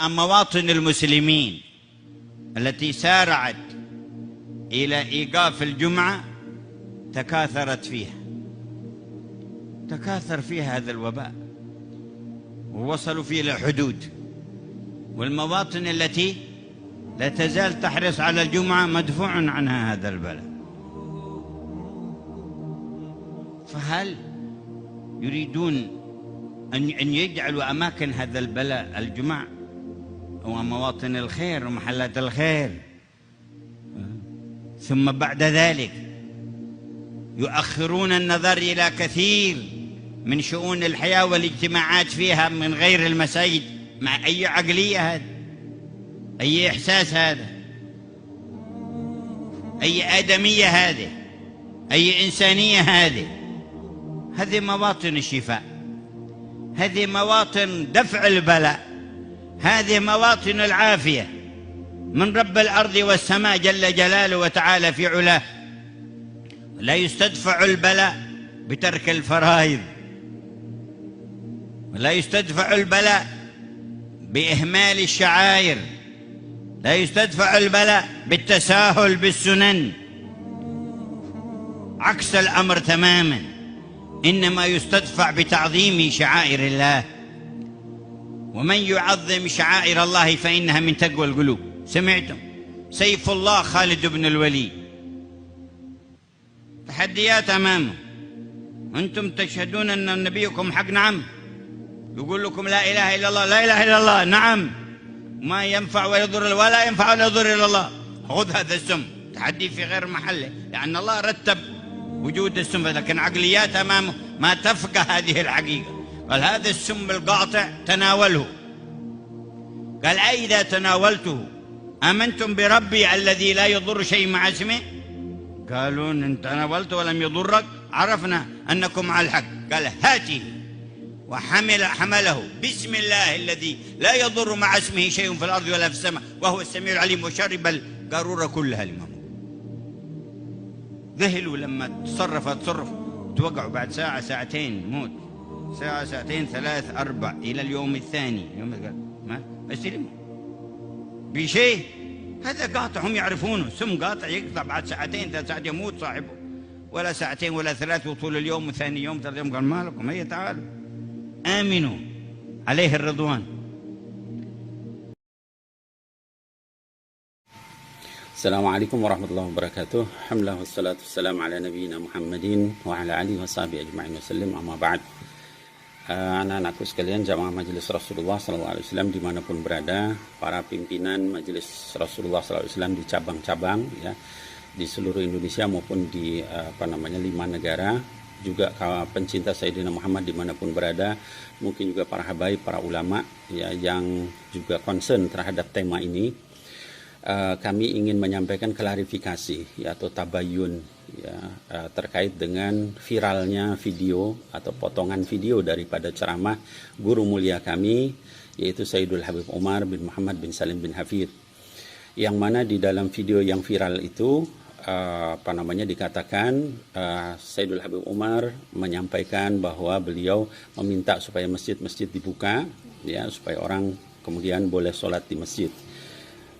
مواطن المسلمين التي سارعت إلى إيقاف الجمعة تكاثرت فيها، تكاثر فيها هذا الوباء ووصلوا فيه إلى حدود. والمواطن التي لا تزال تحرص على الجمعة مدفوع عنها هذا البلاء. فهل يريدون أن يجعلوا أماكن هذا البلاء الجمع ومواطن الخير ومحلات الخير، ثم بعد ذلك يؤخرون النظر إلى كثير من شؤون الحياة والاجتماعات فيها من غير المساجد؟ مع أي عقلية هذا؟ أي إحساس هذا؟ أي آدمية هذه؟ أي إنسانية هذه؟ هذه مواطن الشفاء، هذه مواطن دفع البلاء، هذه مواطن العافية من رب الأرض والسماء جل جلاله وتعالى في علاه. لا يستدفع البلاء بترك الفرائض، ولا يستدفع البلاء بإهمال الشعائر، لا يستدفع البلاء بالتساهل بالسنن، عكس الأمر تماما. إنما يستدفع بتعظيم شعائر الله، ومن يعظم شعائر الله فإنها من تقوى القلوب. سمعتم سيف الله خالد بن الوليد، تحديات أمامه، أنتم تشهدون أن نبيكم حق؟ نعم. يقول لكم لا إله إلا الله، لا إله إلا الله، نعم. ما ينفع ويضر ولا ينفع ولا يضر إلا الله. خذ هذا السم، تحدي في غير محله، لأن الله رتب وجود السم، لكن عقليات أمامه ما تفقه هذه الحقيقة. قال هذا السم القاطع تناوله. قال إذا تناولته آمنتم بربي الذي لا يضر شيء مع اسمه؟ قالوا إن تناولته ولم يضرك عرفنا أنكم على الحق. قال هاته، وحمله بسم الله الذي لا يضر مع اسمه شيء في الأرض ولا في السماء وهو السميع العليم، وشرب القارورة كلها الإمام. ذهلوا لما تصرف توقعوا بعد ساعة ساعتين موت، ساعة ساعتين ثلاث أربع إلى اليوم الثاني، ما استلموا بشيء. هذا قاطع، هم يعرفونه، سم قاطع يقطع بعد ساعتين ثلاث ساعات يموت صاحبه، ولا ساعتين ولا ثلاث، وطول اليوم وثاني يوم ثالث يوم. قال ما لكم، هيا تعالوا آمنوا عليه الرضوان. السلام عليكم ورحمة الله وبركاته. الحمد لله والصلاة والسلام على نبينا محمد وعلى آله وصحبه أجمعين وسلم. Amma ba'd. Anak-anakku sekalian, jamaah Majelis Rasulullah SAW dimanapun berada, para pimpinan Majelis Rasulullah SAW di cabang-cabang ya, di seluruh Indonesia maupun di 5 negara, juga pencinta Sayyidina Muhammad dimanapun berada, mungkin juga para habaib, para ulama ya, yang juga concern terhadap tema ini. Kami ingin menyampaikan klarifikasi ya, atau tabayun ya, terkait dengan viralnya video atau potongan video daripada ceramah guru mulia kami, yaitu Sayyidul Habib Umar bin Muhammad bin Salim bin Hafid, yang mana di dalam video yang viral itu dikatakan Sayyidul Habib Umar menyampaikan bahwa beliau meminta supaya masjid-masjid dibuka ya, supaya orang kemudian boleh sholat di masjid.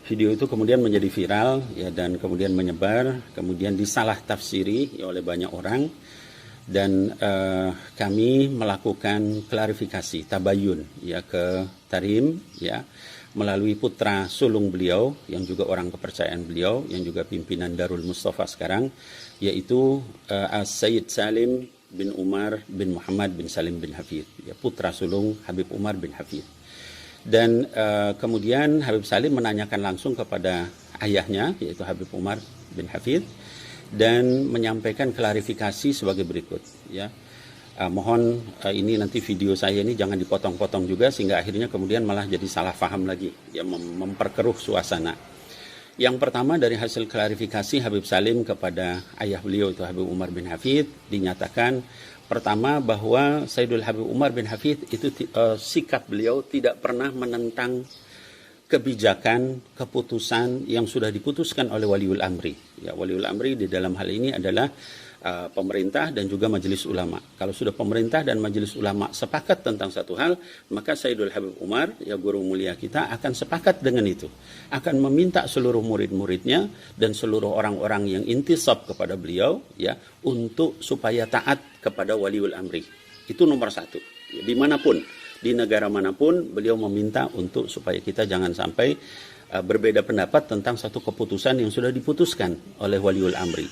Video itu kemudian menjadi viral ya, dan kemudian menyebar, kemudian disalah tafsiri ya, oleh banyak orang, dan kami melakukan klarifikasi tabayun ya ke Tarim ya, melalui putra sulung beliau yang juga orang kepercayaan beliau, yang juga pimpinan Darul Mustafa sekarang, yaitu Sayyid Salim bin Umar bin Muhammad bin Salim bin Hafid ya, putra sulung Habib Umar bin Hafid. Dan kemudian Habib Salim menanyakan langsung kepada ayahnya, yaitu Habib Umar bin Hafid, dan menyampaikan klarifikasi sebagai berikut ya. Mohon ini nanti video saya ini jangan dipotong-potong juga, sehingga akhirnya kemudian malah jadi salah paham lagi ya, memperkeruh suasana. Yang pertama, dari hasil klarifikasi Habib Salim kepada ayah beliau, itu Habib Umar bin Hafid, dinyatakan pertama bahwa Sayyidul Habib Umar bin Hafid itu sikap beliau tidak pernah menentang kebijakan, keputusan yang sudah diputuskan oleh Waliul Amri. Ya, Waliul Amri di dalam hal ini adalah pemerintah dan juga majelis ulama. Kalau sudah pemerintah dan majelis ulama sepakat tentang satu hal, maka Sayyidul Habib Umar, ya guru mulia kita, akan sepakat dengan itu. Akan meminta seluruh murid-muridnya dan seluruh orang-orang yang intisab kepada beliau, ya, untuk supaya taat kepada waliul amri. Itu nomor satu. Ya, dimanapun, di negara manapun, beliau meminta untuk supaya kita jangan sampai berbeda pendapat tentang satu keputusan yang sudah diputuskan oleh waliul amri.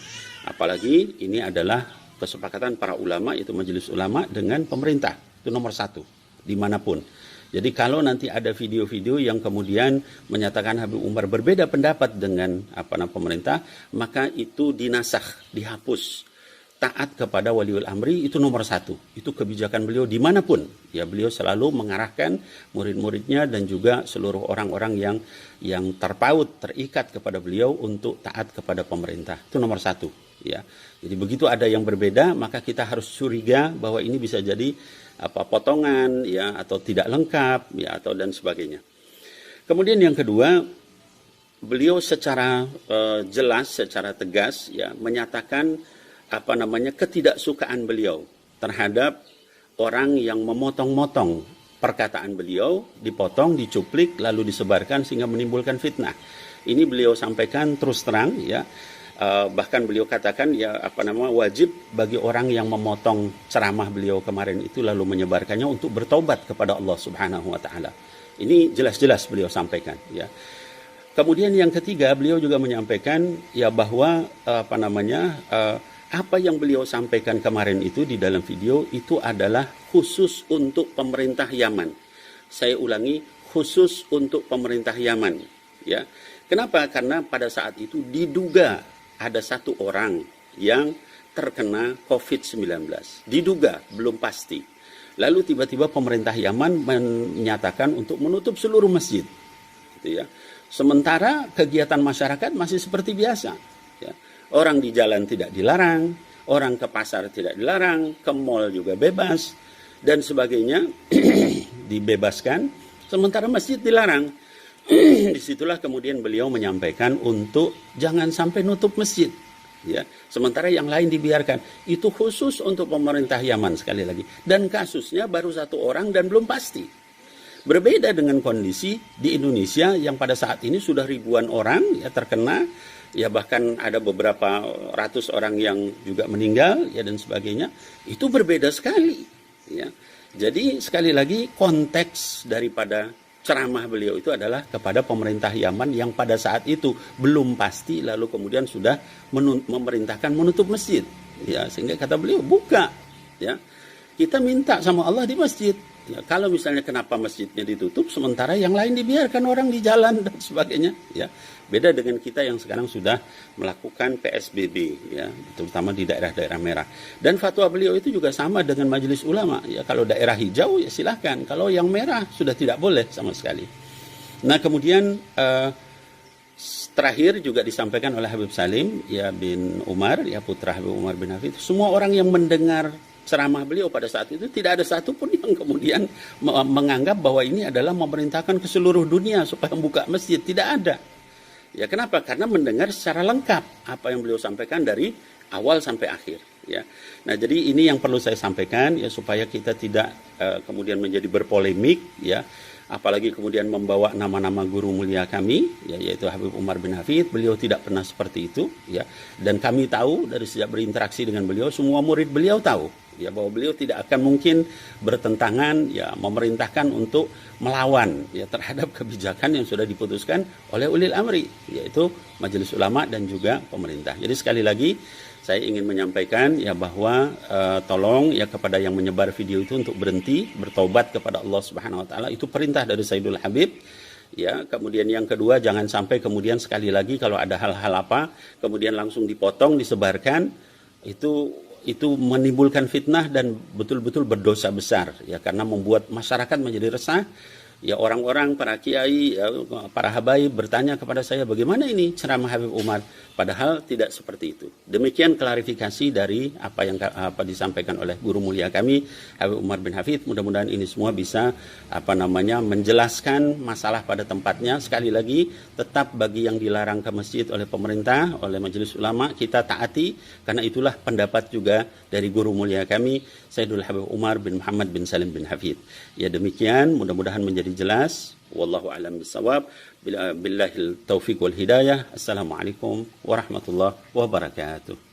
Apalagi ini adalah kesepakatan para ulama, itu majelis ulama dengan pemerintah. Itu nomor satu, dimanapun. Jadi kalau nanti ada video-video yang kemudian menyatakan Habib Umar berbeda pendapat dengan pemerintah, maka itu dinasakh, dihapus. Taat kepada waliul amri itu nomor satu. Itu kebijakan beliau dimanapun. Ya, beliau selalu mengarahkan murid-muridnya dan juga seluruh orang-orang yang terpaut, terikat kepada beliau untuk taat kepada pemerintah. Itu nomor satu. Ya, jadi begitu ada yang berbeda, maka kita harus curiga bahwa ini bisa jadi potongan, ya, atau tidak lengkap, ya, atau dan sebagainya. Kemudian yang kedua, beliau secara jelas, secara tegas, ya, menyatakan ketidaksukaan beliau terhadap orang yang memotong-motong perkataan beliau, dipotong, dicuplik, lalu disebarkan sehingga menimbulkan fitnah. Ini beliau sampaikan terus terang, ya. Bahkan beliau katakan wajib bagi orang yang memotong ceramah beliau kemarin itu lalu menyebarkannya untuk bertobat kepada Allah Subhanahu wa taala. Ini jelas-jelas beliau sampaikan, ya. Kemudian yang ketiga, beliau juga menyampaikan, ya, bahwa apa yang beliau sampaikan kemarin itu di dalam video itu adalah khusus untuk pemerintah Yaman. Saya ulangi, khusus untuk pemerintah Yaman, ya. Kenapa? Karena pada saat itu diduga ada satu orang yang terkena COVID-19. Diduga, belum pasti. Lalu tiba-tiba pemerintah Yaman menyatakan untuk menutup seluruh masjid. Gitu, ya. Sementara kegiatan masyarakat masih seperti biasa. Ya. Orang di jalan tidak dilarang, orang ke pasar tidak dilarang, ke mall juga bebas, dan sebagainya dibebaskan, sementara masjid dilarang. Disitulah kemudian beliau menyampaikan untuk jangan sampai nutup masjid, ya. Sementara yang lain dibiarkan. Itu khusus untuk pemerintah Yaman, sekali lagi. Dan kasusnya baru satu orang dan belum pasti. Berbeda dengan kondisi di Indonesia yang pada saat ini sudah ribuan orang, ya, terkena, ya, bahkan ada beberapa ratus orang yang juga meninggal, ya, dan sebagainya. Itu berbeda sekali, ya. Jadi sekali lagi konteks daripada ceramah beliau itu adalah kepada pemerintah Yaman yang pada saat itu belum pasti, lalu kemudian sudah memerintahkan menutup masjid, ya, sehingga kata beliau buka, ya, kita minta sama Allah di masjid, ya, kalau misalnya kenapa masjidnya ditutup sementara yang lain dibiarkan orang di jalan dan sebagainya, ya. Beda dengan kita yang sekarang sudah melakukan PSBB, ya, terutama di daerah-daerah merah. Dan fatwa beliau itu juga sama dengan majelis ulama, ya, kalau daerah hijau ya silahkan, kalau yang merah sudah tidak boleh sama sekali. Nah, kemudian terakhir juga disampaikan oleh Habib Salim, ya, bin Umar, ya, putra Habib Umar bin Hafid, semua orang yang mendengar ceramah beliau pada saat itu tidak ada satupun yang kemudian menganggap bahwa ini adalah memerintahkan ke seluruh dunia supaya membuka masjid. Tidak ada. Ya, kenapa? Karena mendengar secara lengkap apa yang beliau sampaikan dari awal sampai akhir, ya. Nah, jadi ini yang perlu saya sampaikan, ya, supaya kita tidak kemudian menjadi berpolemik, ya. Apalagi kemudian membawa nama-nama guru mulia kami, ya, yaitu Habib Umar bin Hafid. Beliau tidak pernah seperti itu, ya. Dan kami tahu dari sejak berinteraksi dengan beliau, semua murid beliau tahu, ya, bahwa beliau tidak akan mungkin bertentangan, ya, memerintahkan untuk melawan, ya, terhadap kebijakan yang sudah diputuskan oleh ulil amri, yaitu majelis ulama dan juga pemerintah. Jadi sekali lagi saya ingin menyampaikan, ya, bahwa tolong, ya, kepada yang menyebar video itu untuk berhenti, bertobat kepada Allah Subhanahu wa taala. Itu perintah dari Sayyidul Habib, ya. Kemudian yang kedua, jangan sampai kemudian sekali lagi kalau ada hal-hal apa kemudian langsung dipotong, disebarkan, itu menimbulkan fitnah dan betul-betul berdosa besar, ya, karena membuat masyarakat menjadi resah, Ya orang-orang, para kiai, ya, para habaib bertanya kepada saya, bagaimana ini ceramah Habib Umar? Padahal tidak seperti itu. Demikian klarifikasi dari apa yang disampaikan oleh guru mulia kami, Habib Umar bin Hafidh. Mudah-mudahan ini semua bisa menjelaskan masalah pada tempatnya. Sekali lagi, tetap bagi yang dilarang ke masjid oleh pemerintah, oleh majelis ulama, kita taati, karena itulah pendapat juga dari guru mulia kami, Sayyidul Habib Umar bin Muhammad bin Salim bin Hafidh. Ya demikian, mudah-mudahan menjadi jelas. Wallahu a'lam bishawab. Billahil taufiq wal hidayah. Assalamualaikum warahmatullahi wabarakatuh.